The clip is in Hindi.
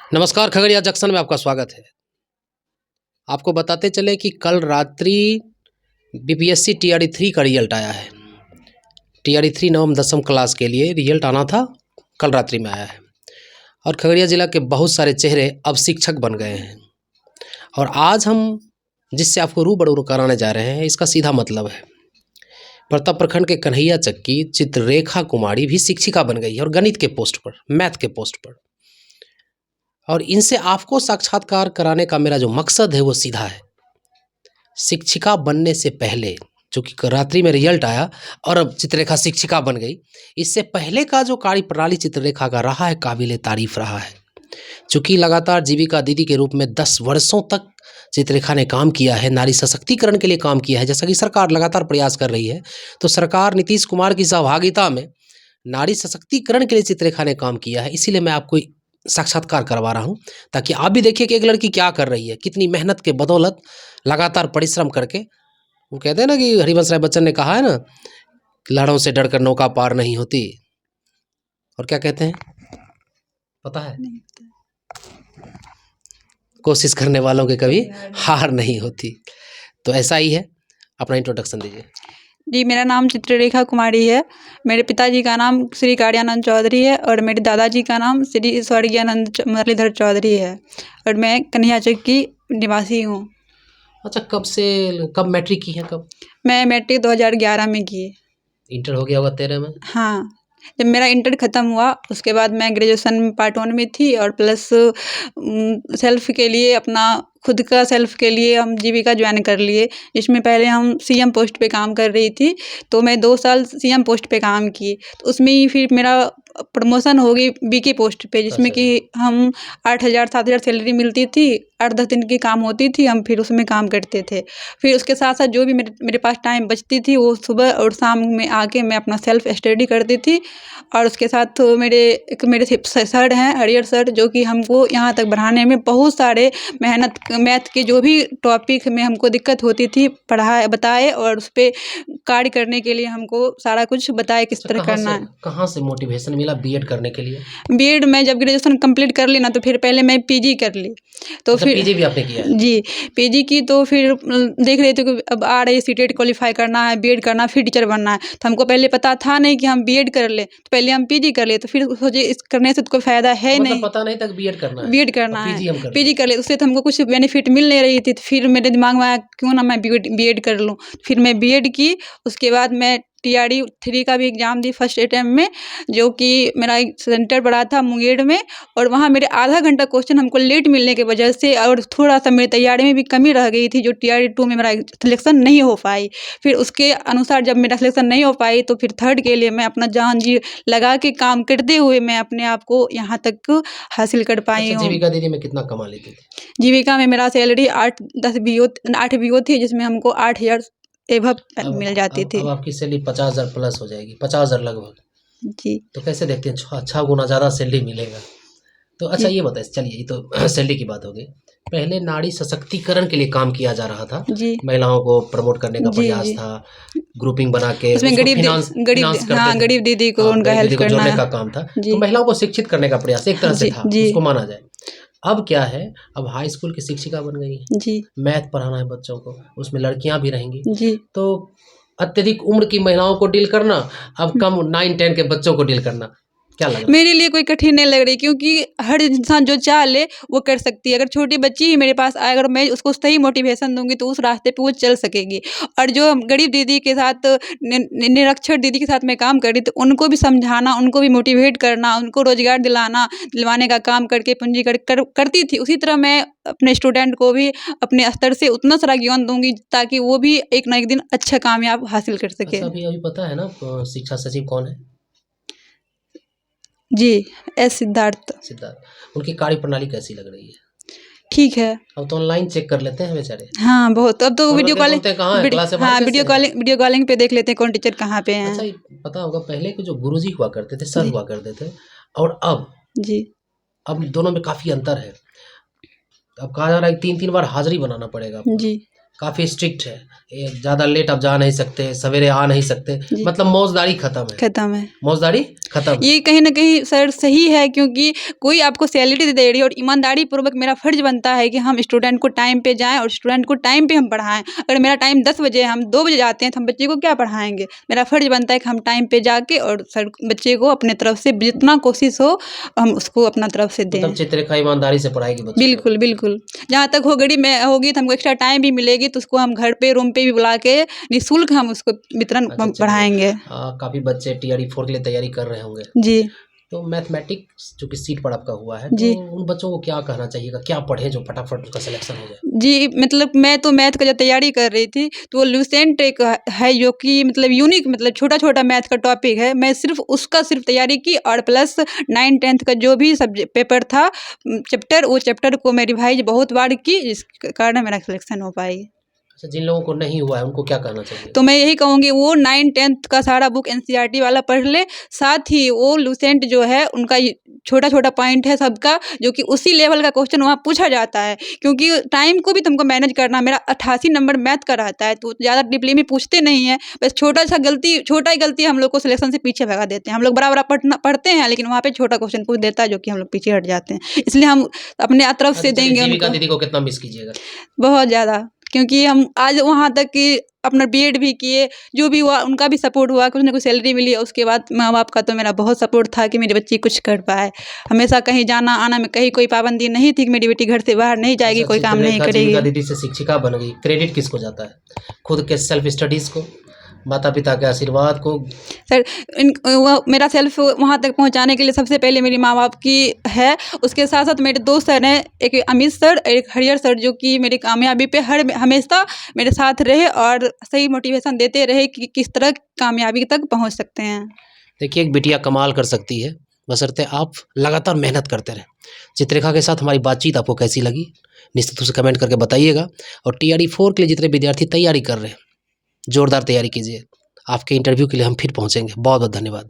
नमस्कार, खगड़िया जंक्शन में आपका स्वागत है। आपको बताते चले कि कल रात्रि बीपीएससी टीआरई 3 का रिजल्ट आया है। टीआरई 3 नवम दसम क्लास के लिए रिजल्ट आना था, कल रात्रि में आया है और खगड़िया ज़िला के बहुत सारे चेहरे अब शिक्षक बन गए हैं। और आज हम जिससे आपको रूबरू कराने जा रहे हैं, इसका सीधा मतलब है प्रताप प्रखंड के कन्हैया चक्की चित्ररेखा कुमारी भी शिक्षिका बन गई है और गणित के पोस्ट पर, मैथ के पोस्ट पर। और इनसे आपको साक्षात्कार कराने का मेरा जो मकसद है वो सीधा है। शिक्षिका बनने से पहले, जो कि रात्रि में रिजल्ट आया और अब चित्ररेखा शिक्षिका बन गई, इससे पहले का जो कार्य प्रणाली चित्ररेखा का रहा है काबिले तारीफ रहा है। चूँकि लगातार जीविका दीदी के रूप में 10 वर्षों तक चित्ररेखा ने काम किया है, नारी सशक्तिकरण के लिए काम किया है। जैसा कि सरकार लगातार प्रयास कर रही है, तो सरकार नीतीश कुमार की सहभागिता में नारी सशक्तिकरण के लिए चित्ररेखा ने काम किया है। इसीलिए मैं आपको साक्षात्कार करवा रहा हूं, ताकि आप भी देखिए कि एक लड़की क्या कर रही है, कितनी मेहनत के बदौलत लगातार परिश्रम करके। वो कहते हैं ना कि हरिवंश राय बच्चन ने कहा है ना, लाड़ों से डरकर नौका पार नहीं होती। और क्या कहते हैं पता है? कोशिश करने वालों के कभी हार नहीं होती। तो ऐसा ही है। अपना इंट्रोडक्शन दीजिए। जी, मेरा नाम चित्ररेखा कुमारी है। मेरे पिताजी का नाम श्री कार्यानंद चौधरी है और मेरे दादाजी का नाम श्री स्वर्गीयानंद मुरलीधर चौधरी है और मैं कन्हैया चक की निवासी हूँ। अच्छा, कब मैट्रिक की है? कब? मैं मैट्रिक 2011 में की। इंटर हो गया होगा 13 में? हाँ, जब मेरा इंटर ख़त्म हुआ उसके बाद मैं ग्रेजुएशन पार्ट 1 में थी और प्लस सेल्फ के लिए अपना खुद का सेल्फ के लिए हम जीविका ज्वाइन कर लिए, जिसमें पहले हम सीएम पोस्ट पे काम कर रही थी। तो मैं 2 साल सीएम पोस्ट पे काम की, तो उसमें ही फिर मेरा प्रमोशन हो गई बीके पोस्ट पे, जिसमें कि हम 8,000 7,000 सैलरी मिलती थी। 8-10 दिन की काम होती थी, हम फिर उसमें काम करते थे। फिर उसके साथ साथ जो भी मेरे पास टाइम बचती थी वो सुबह और शाम में आके मैं अपना सेल्फ स्टडी करती थी। और उसके साथ मेरे सर हैं हरिहर सर, जो कि हमको यहाँ तक बढ़ाने में बहुत सारे मेहनत, मैथ के जो भी टॉपिक में हमको दिक्कत होती थी बताए और उस पर कार्य करने के लिए हमको सारा कुछ बताए किस तरह करना है। कहाँ से मोटिवेशन मिला बीएड करने के लिए? बीएड मैं जब ग्रेजुएशन कंप्लीट कर ली ना, तो फिर पहले मैं पीजी कर ली। तो फिर पीजी भी आपने किया है? जी, पीजी की। तो फिर देख रहे थे कि अब आ रही सीटेट क्वालिफाई करना है, बीएड करना, फिर टीचर बनना है। तो हमको पहले पता था नहीं कि हम बीएड कर ले, तो पहले हम पीजी कर ले। तो फिर सोचे इस करने से तो कोई फायदा है नहीं, पता नहीं था बीएड करना है। बीएड करना है, पीजी कर ले, उससे तो हमको कुछ बेनिफिट मिल नहीं रही थी। तो फिर मेरे दिमाग में आया क्यों ना मैं बीएड कर लूँ। फिर मैं बीएड की। उसके बाद मैं टीआरई 3 का भी एग्ज़ाम दी फर्स्ट अटेम्प्ट में, जो कि मेरा सेंटर पड़ा था मुंगेर में। और वहाँ मेरे आधा घंटा क्वेश्चन हमको लेट मिलने की वजह से और थोड़ा सा मेरी तैयारी में भी कमी रह गई थी, जो टीआरई 2 में मेरा सिलेक्शन नहीं हो पाई। फिर उसके अनुसार जब मेरा सिलेक्शन नहीं हो पाई, तो फिर थर्ड के लिए मैं अपना जान जी लगा के काम करते हुए मैं अपने आप को यहाँ तक हासिल कर पाई हूँ। जीविका दीदी में कितना कमा लेती थी? जीविका में मेरा सैलरी 8 बीओ थी, जिसमें हमको 8,000 एभव मिल जाती थी। अब आपकी सैलरी 50,000 प्लस हो जाएगी, 50,000 लगभग। जी। तो कैसे देखते हैं? 6 गुना ज़्यादा सैलरी मिलेगा। तो अच्छा ये बताइए, चलिए ये तो सैलरी की बात हो गई। पहले नारी सशक्तिकरण के लिए काम किया जा रहा था, जी, महिलाओं को प्रमोट करने का जी, प्रयास जी। था, ग्रुपिंग बना के उसमें उसको गरीब फिनांस करते थे। गरीब दीदी को हाँ, उनका गरीब दीदी हेल्प को करना जोड़ने का है। काम था। तो जी, महिलाओं को शिक्षित करने का प्रयास एक तरह से जी, था, जी, उसको माना जाए। अब क्या है, अब हाई स्कूल की शिक्षिका बन गई है, जी, मैथ पढ़ाना है बच्चों को, उसमें लड़कियां भी रहेंगी। जी। तो अत्यधिक उम्र की महिलाओं को डील करना, अब कम 9-10 के बच्चों को डील करना, क्या लग रहा है? मेरे लिए कोई कठिन नहीं लग रही, क्योंकि हर इंसान जो चाह ले वो कर सकती है। अगर छोटी बच्ची ही मेरे पास आए, अगर मैं उसको सही मोटिवेशन दूँगी तो उस रास्ते पे वो चल सकेगी। और जो गरीब दीदी के साथ निरक्षर दीदी के साथ मैं काम कर रही, तो उनको भी समझाना, उनको भी मोटिवेट करना, उनको रोज़गार दिलवाने का काम करके पूंजीगत करती थी। उसी तरह मैं अपने स्टूडेंट को भी अपने स्तर से उतना सारा ज्ञान दूँगी, ताकि वो भी एक ना एक दिन अच्छा कामयाब हासिल कर सके। अच्छा, अभी पता है ना शिक्षा सचिव कौन है? जी, सिद्धार्थ। उनकी कार्य प्रणाली कैसी लग रही है? ठीक है। अब तो ऑनलाइन चेक कर लेते हैं बेचारे। हाँ, बहुत। अब तो फोन वीडियो करके कॉलिंग, बोलते हैं कहाँ है, क्लास से बाहर हाँ, कैसे हैं? वीडियो कॉलिंग पे देख लेते हैं कौन टीचर कहाँ पे हैं। अच्छा, ये पता होगा पहले के जो गुरुजी हुआ करते थे, सर जी, हुआ करते थे, और जी, अब दोनों में काफ़ी अंतर है। अब कहा जा रहा है 3-3 बार हाज़िरी बनाना पड़ेगा आपको। जी, काफ़ी स्ट्रिक्ट है, ये ज़्यादा लेट आप जा नहीं सकते, सवेरे आ नहीं सकते, जी। मतलब मौजदारी खत्म है, ख़त्म है। मौजदारी खत्म है। ये कहीं न कहीं सर सही है, क्योंकि कोई आपको सैलरी दे रही है और ईमानदारी पूर्वक मेरा फ़र्ज़ बनता है कि हम स्टूडेंट को टाइम पे जाएँ और स्टूडेंट को टाइम पे हम पढ़ाएँ। अगर मेरा टाइम 10 बजे है, हम 2 बजे जाते हैं, तो हम बच्चे को क्या पढ़ाएँगे? मेरा फ़र्ज़ बनता है कि हम टाइम पे जाके और सर बच्चे को अपने तरफ से जितना कोशिश हो, हम उसको अपना तरफ से दें। मतलब चित्ररेखा ईमानदारी से पढ़ाएगी बच्चों को। बिल्कुल, बिल्कुल। जहाँ तक होगी तो हमको एक्स्ट्रा टाइम भी मिलेगी, तो उसको हम घर पे, रूम पे भी बुला के निःशुल्क हम उसको वितरण अच्छा, चलिए। पढ़ाएँगे। काफ़ी बच्चे टीआरई 4 के लिए तैयारी कर रहे होंगे। जी, तो मैथमेटिक्स जो कि सीट पर आपका हुआ है, जी। तो उन बच्चों को क्या कहना चाहिएगा? क्या पढ़ें जो फटाफट उनका सिलेक्शन हो जाए? जी, मतलब मैं तो मैथ का जब तैयारी कर रही थी, तो वो लुसेंट एक है जो कि मतलब यूनिक, मतलब छोटा-छोटा मैथ का टॉपिक है। मैं सिर्फ़ उसका सिर्फ़ तैयारी की और प्लस 9th-10th का जो भी पेपर था, चैप्टर, वो चैप्टर को मैं रिवाइज़ बहुत बार की, जिस कारण मेरा सिलेक्शन हो पाई। अच्छा, जिन लोगों को नहीं हुआ है, उनको क्या कहना चाहिए? तो मैं यही कहूँगी वो 9th-10th का सारा बुक एनसीईआरटी वाला पढ़ ले, साथ ही वो लुसेंट जो है उनका ये छोटा-छोटा पॉइंट है सबका, जो कि उसी लेवल का क्वेश्चन वहाँ पूछा जाता है। क्योंकि टाइम को भी तुमको मैनेज करना, मेरा 88 नंबर मैथ का रहता है, तो ज़्यादा डीपली में पूछते नहीं हैं। बस छोटा ही गलती हम लोग को सिलेक्शन से पीछे भगा देते हैं। हम लोग बड़ा-बड़ा पढ़ते हैं, लेकिन वहाँ पे छोटा क्वेश्चन पूछ देता है, जो कि हम लोग पीछे हट जाते हैं। इसलिए हम अपने तरफ से अच्छा, चलिए, देंगे जीविका उनको दीदी को कितना मिस कीजिएगा? बहुत ज़्यादा, क्योंकि हम आज वहाँ तक कि अपना बीएड भी किए, जो भी हुआ उनका भी सपोर्ट हुआ, कुछ ना कुछ सैलरी मिली। उसके बाद माँ-बाप का तो मेरा बहुत सपोर्ट था कि मेरी बच्ची कुछ कर पाए। हमेशा कहीं जाना-आना में कहीं कोई पाबंदी नहीं थी कि मेरी बेटी घर से बाहर नहीं जाएगी, अच्छा, कोई काम नहीं चित्ररेखा करेगी। जीविका दीदी से शिक्षिका बन गई, क्रेडिट किसको जाता है? खुद के सेल्फ स्टडीज़ को, माता-पिता के आशीर्वाद को? सर वो मेरा सेल्फ वहाँ तक पहुँचाने के लिए सबसे पहले मेरे माँ-बाप की है। उसके साथ-साथ मेरे 2 सर हैं, एक अमित सर, एक हरिहर सर, जो कि मेरी कामयाबी पे हमेशा मेरे साथ रहे और सही मोटिवेशन देते रहे कि किस तरह कामयाबी तक पहुँच सकते हैं। देखिए, एक बिटिया कमाल कर सकती है, बशर्ते आप लगातार मेहनत करते रहें। चित्ररेखा के साथ हमारी बातचीत आपको कैसी लगी? निश्चित रूप से कमेंट करके बताइएगा, और टीआरई 4 के लिए जितने विद्यार्थी तैयारी कर रहे हैं, जोरदार तैयारी कीजिए। आपके इंटरव्यू के लिए हम फिर पहुँचेंगे। बहुत-बहुत धन्यवाद।